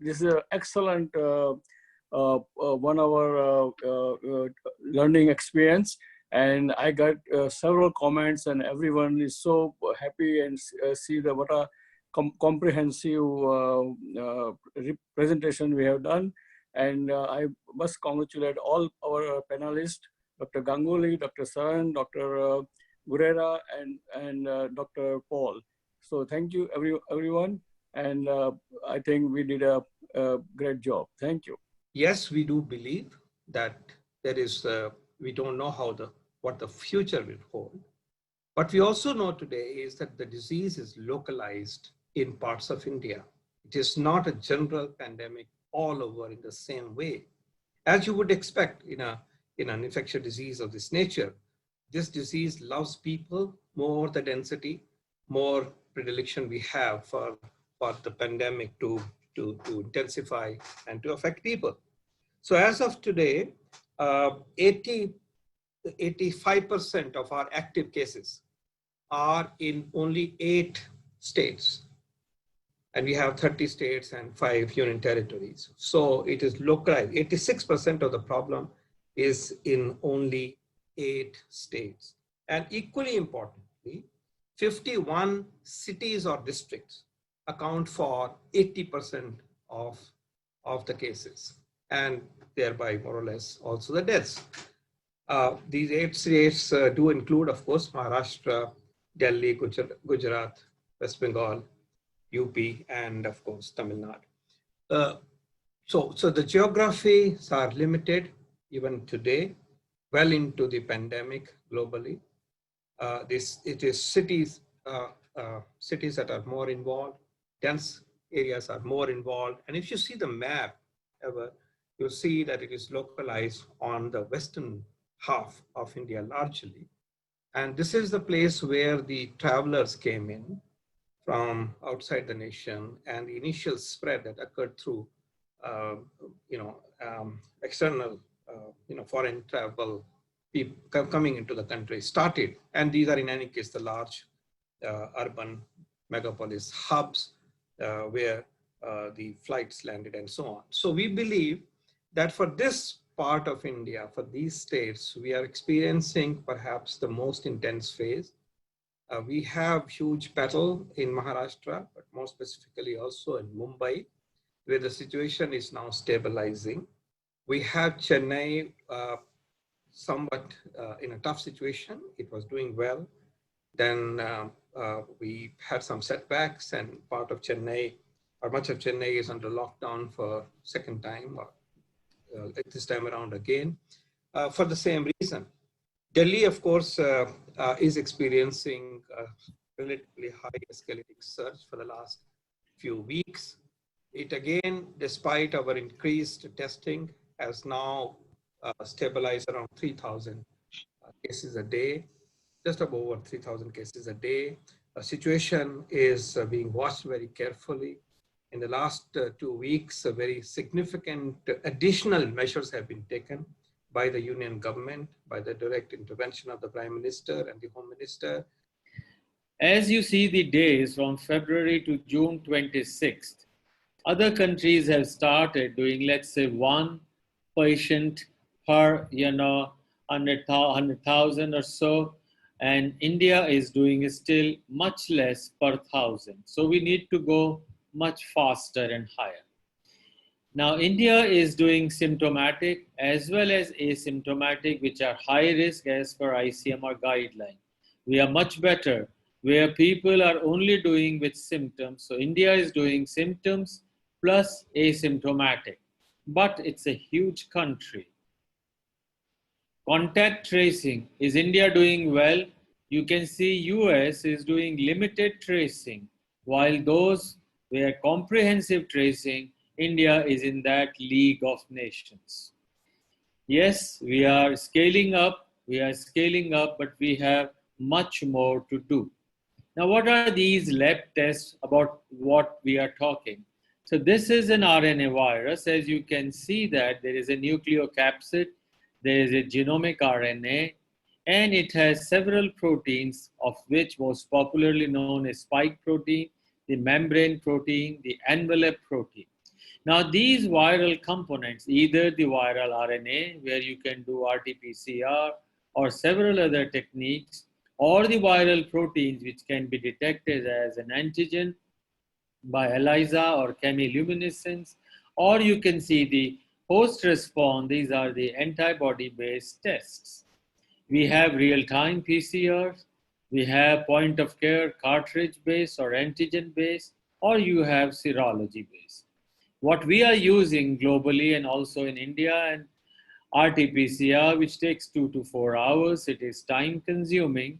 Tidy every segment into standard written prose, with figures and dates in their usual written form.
this is an excellent 1 hour learning experience. And I got several comments, and everyone is so happy and see the what a comprehensive presentation we have done. And I must congratulate all our panelists, Dr. Ganguly, Dr. Saran, Dr. Gurera, and Dr. Paul. So thank you, everyone. And I think we did a great job. Thank you. Yes, we do believe that there is, we don't know what the future will hold. But we also know today is that the disease is localized in parts of India. It is not a general pandemic all over in the same way. As you would expect in an infectious disease of this nature, this disease loves people, more the density, more predilection we have for the pandemic to intensify and to affect people. So as of today, 85% of our active cases are in only 8 states. And we have 30 states and 5 union territories. So it is localized. 86% of the problem is in only 8 states. And equally importantly, 51 cities or districts account for 80% of the cases, and thereby more or less also the deaths. These 8 states do include, of course, Maharashtra, Delhi, Gujarat, West Bengal, UP, and of course, Tamil Nadu. So the geographies are limited even today, well into the pandemic globally. It is cities that are more involved, dense areas are more involved. And if you see the map ever, you'll see that it is localized on the western half of India largely. And this is the place where the travelers came in from outside the nation, and the initial spread that occurred through, external, foreign travel people coming into the country started. And these are in any case the large urban megapolis hubs where the flights landed and so on. So we believe that for this part of India, for these states, we are experiencing perhaps the most intense phase. We have huge battle in Maharashtra, but more specifically also in Mumbai, where the situation is now stabilizing. We have Chennai somewhat in a tough situation. It was doing well. Then we had some setbacks, and part of Chennai, or much of Chennai, is under lockdown for second time, or this time around again, for the same reason. Delhi, of course, is experiencing a relatively high escalating surge for the last few weeks. It again, despite our increased testing, has now stabilized around 3,000 cases a day, just about over 3,000 cases a day. The situation is being watched very carefully. In the last 2 weeks, very significant additional measures have been taken by the union government, by the direct intervention of the Prime Minister and the Home Minister. As you see the days from February to June 26th, other countries have started doing, let's say, 1 patient per, 100,000 or so. And India is doing still much less per 1,000. So we need to go much faster and higher. Now, India is doing symptomatic as well as asymptomatic, which are high risk as per ICMR guideline. We are much better where people are only doing with symptoms. So India is doing symptoms plus asymptomatic, but it's a huge country. Contact tracing, is India doing well? You can see US is doing limited tracing, while those where comprehensive tracing, India is in that league of nations. Yes, we are scaling up, but we have much more to do. Now, what are these lab tests about what we are talking? So this is an RNA virus. As you can see that there is a nucleocapsid, there is a genomic RNA, and it has several proteins, of which most popularly known as spike protein, the membrane protein, the envelope protein. Now, these viral components, either the viral RNA, where you can do RT-PCR or several other techniques, or the viral proteins, which can be detected as an antigen by ELISA or chemiluminescence, or you can see the host response. These are the antibody-based tests. We have real-time PCRs, we have point-of-care cartridge-based or antigen-based, or you have serology-based. What we are using globally and also in India and RT-PCR, which takes 2 to 4 hours, it is time-consuming.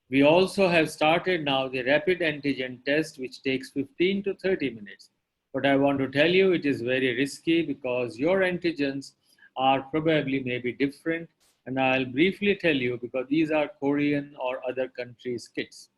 We also have started now the rapid antigen test, which takes 15 to 30 minutes. But I want to tell you it is very risky because your antigens are probably maybe different. And I'll briefly tell you because these are Korean or other countries' kits.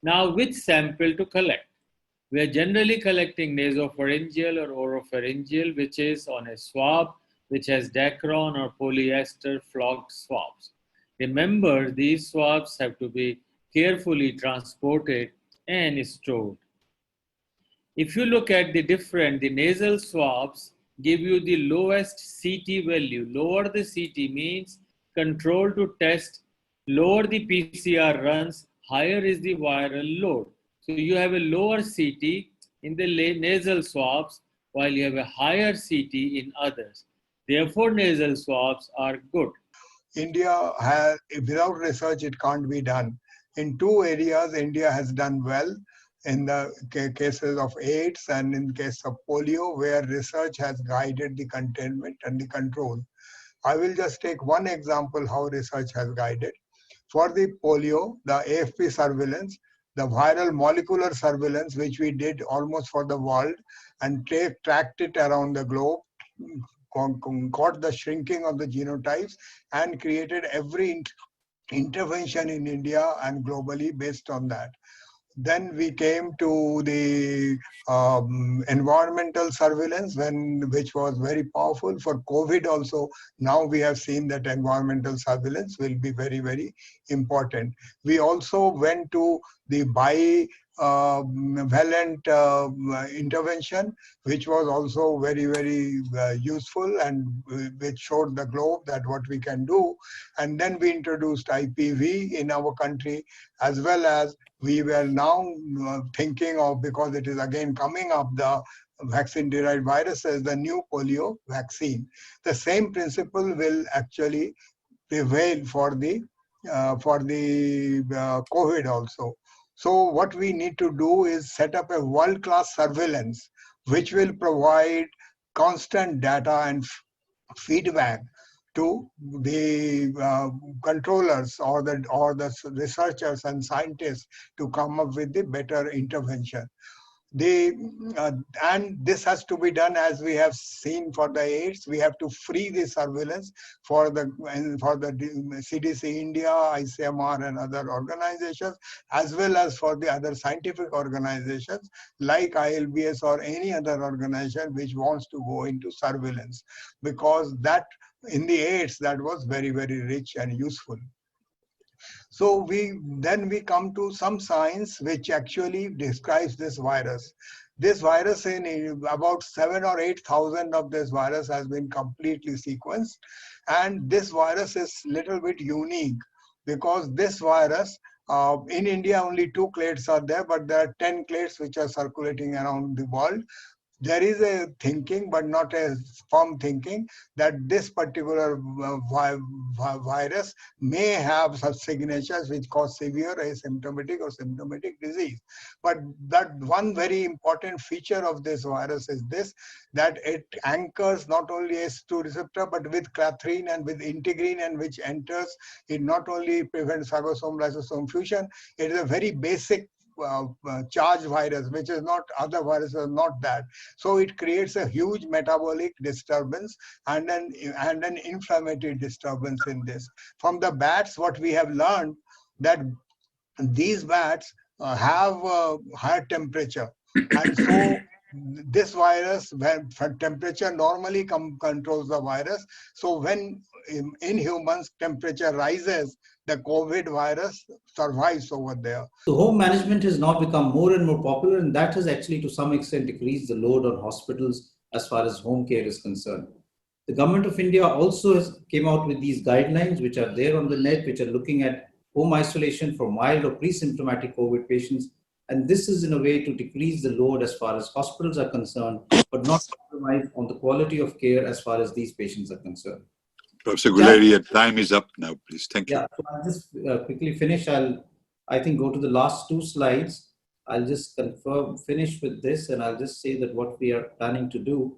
Now, which sample to collect? We are generally collecting nasopharyngeal or oropharyngeal, which is on a swab, which has Dacron or polyester flocked swabs. Remember, these swabs have to be carefully transported and stored. If you look at the nasal swabs give you the lowest CT value. Lower the CT means control to test, lower the PCR runs, higher is the viral load. So you have a lower CT in the nasal swabs while you have a higher CT in others. Therefore, nasal swabs are good. India has, without research, it can't be done. In two areas, India has done well in the cases of AIDS and in case of polio, where research has guided the containment and the control. I will just take one example how research has guided. For the polio, the AAPI surveillance, the viral molecular surveillance, which we did almost for the world and tracked it around the globe, caught the shrinking of the genotypes and created every intervention in India and globally based on that. Then we came to the environmental surveillance, which was very powerful for COVID also. Now we have seen that environmental surveillance will be very, very important. We also went to the bivalent intervention, which was also very, very useful and which showed the globe that what we can do. And then we introduced IPV in our country, as well as we were now thinking of, because it is again coming up, the vaccine-derived viruses, the new polio vaccine. The same principle will actually prevail for the COVID also. So what we need to do is set up a world-class surveillance, which will provide constant data and feedback to the controllers or the researchers and scientists to come up with the better intervention. And this has to be done, as we have seen for the AIDS. We have to free the surveillance for the CDC India, ICMR and other organizations, as well as for the other scientific organizations like ILBS or any other organization which wants to go into surveillance, because that in the AIDS that was very, very rich and useful. So then we come to some science which actually describes this virus. This virus, in about 7,000 or 8,000 of this virus has been completely sequenced. And this virus is little bit unique because this virus, in India only 2 clades are there, but there are 10 clades which are circulating around the world. There is a thinking, but not a firm thinking, that this particular virus may have such signatures which cause severe asymptomatic or symptomatic disease. But that one very important feature of this virus is this, that it anchors not only ACE2 receptor, but with clathrin and with integrin, and which enters, it not only prevents phagosome-lysosome fusion, it is a very basic charged virus, which is not, other viruses are not that. So it creates a huge metabolic disturbance and an inflammatory disturbance in this. From the bats, what we have learned, that these bats have higher temperature, and so this virus, when temperature normally controls the virus. So when in humans, temperature rises, the COVID virus survives over there. So home management has now become more and more popular, and that has actually to some extent decreased the load on hospitals as far as home care is concerned. The government of India also came out with these guidelines, which are there on the net, which are looking at home isolation for mild or pre-symptomatic COVID patients. And this is in a way to decrease the load as far as hospitals are concerned, but not compromise on the quality of care as far as these patients are concerned. Professor Guleri, your time is up now, please. Thank you. Yeah, so I'll just quickly finish. I think, go to the last two slides. I'll just finish with this, and I'll just say that what we are planning to do.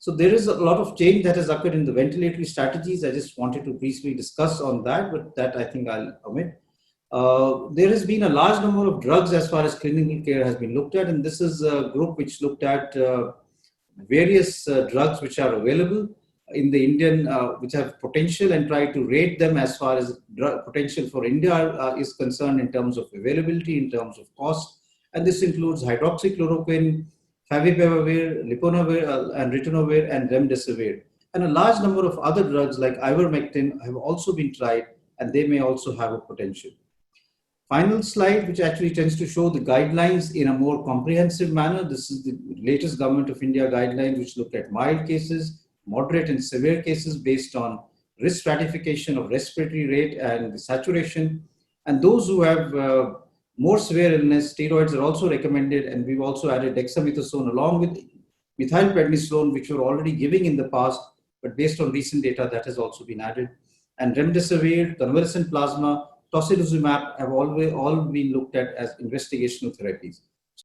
So there is a lot of change that has occurred in the ventilatory strategies. I just wanted to briefly discuss on that, but that I think I'll omit. There has been a large number of drugs as far as clinical care has been looked at, and this is a group which looked at various drugs which are available in the Indian, which have potential, and try to rate them as far as drug potential for India is concerned in terms of availability, in terms of cost. And this includes hydroxychloroquine, favipiravir, leponavir, and ritonavir, and remdesivir. And a large number of other drugs like ivermectin have also been tried, and they may also have a potential. Final slide, which actually tends to show the guidelines in a more comprehensive manner. This is the latest Government of India guidelines, which look at mild cases, moderate and severe cases based on risk stratification of respiratory rate and the saturation. And those who have more severe illness, steroids are also recommended. And we've also added dexamethasone along with methylprednisolone, which we're already giving in the past, but based on recent data, that has also been added. And remdesivir, convalescent plasma, tocilizumab have all been looked at as investigational therapies.